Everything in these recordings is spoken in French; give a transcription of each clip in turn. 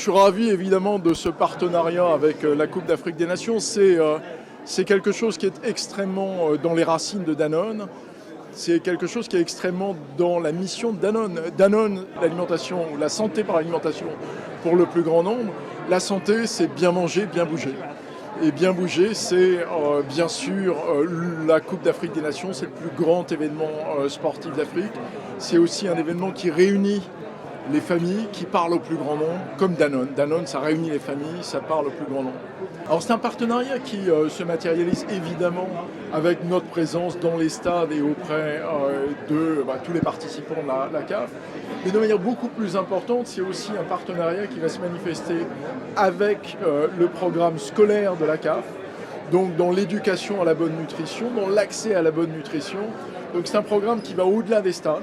suis ravi évidemment de ce partenariat avec la Coupe d'Afrique des Nations. C'est quelque chose qui est extrêmement dans les racines de Danone. C'est quelque chose qui est extrêmement dans la mission de Danone. Danone, l'alimentation, la santé par l'alimentation pour le plus grand nombre. La santé, c'est bien manger, bien bouger. Et bien bouger, c'est bien sûr la Coupe d'Afrique des Nations, c'est le plus grand événement sportif d'Afrique. C'est aussi un événement qui réunit les familles, qui parlent au plus grand nombre, comme Danone. Danone, ça réunit les familles, ça parle au plus grand nombre. Alors c'est un partenariat qui se matérialise évidemment avec notre présence dans les stades et auprès de tous les participants de la CAF. Mais de manière beaucoup plus importante, c'est aussi un partenariat qui va se manifester avec le programme scolaire de la CAF, donc dans l'éducation à la bonne nutrition, dans l'accès à la bonne nutrition. Donc c'est un programme qui va au-delà des stades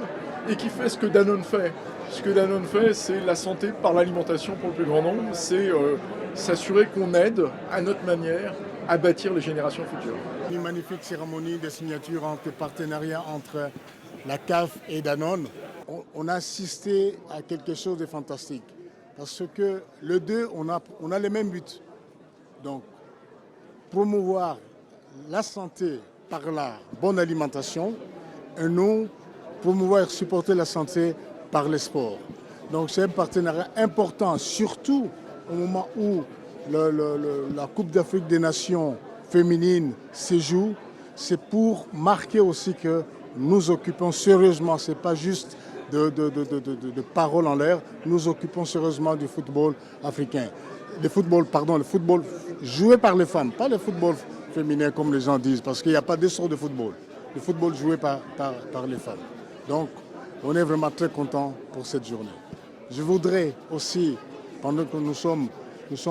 et qui fait ce que Danone fait. Ce que Danone fait, c'est la santé par l'alimentation pour le plus grand nombre, c'est s'assurer qu'on aide à notre manière à bâtir les générations futures. Une magnifique cérémonie de signature entre partenariat entre la CAF et Danone. On a assisté à quelque chose de fantastique parce que les deux, on a les mêmes buts. Donc, promouvoir la santé par la bonne alimentation et nous, promouvoir et supporter la santé par les sports. Donc c'est un partenariat important, surtout au moment où la Coupe d'Afrique des Nations féminine se joue. C'est pour marquer aussi que nous occupons sérieusement, ce n'est pas juste de paroles en l'air, nous occupons sérieusement du football africain. Le football joué par les femmes, pas le football féminin comme les gens disent, parce qu'il n'y a pas deux sortes de football. Le football joué par les femmes. Donc, on est vraiment très content pour cette journée. Je voudrais aussi, pendant que nous sommes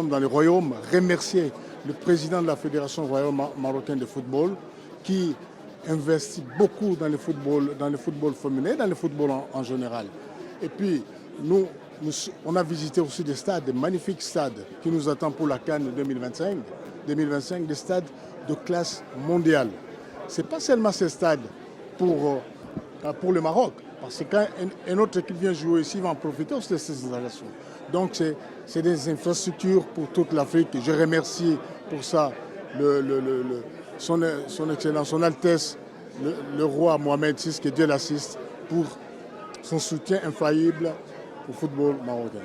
dans le royaume, remercier le président de la Fédération royaume marocaine de football qui investit beaucoup dans le football féminin, dans le football en général. Et puis, on a visité aussi des stades, des magnifiques stades qui nous attendent pour la CAN 2025, des stades de classe mondiale. Ce n'est pas seulement ces stades pour le Maroc. Parce que quand une autre équipe vient jouer ici, il va en profiter aussi de ces installations. Donc c'est des infrastructures pour toute l'Afrique. Je remercie pour ça son Excellence, son Altesse, le roi Mohamed VI, que Dieu l'assiste, pour son soutien infaillible au football marocain.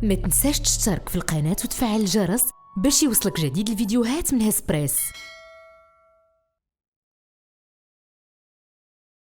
ما تنساش تشترك في القناة وتفعل الجرس باش يوصلك جديد الفيديوهات من هسبريس.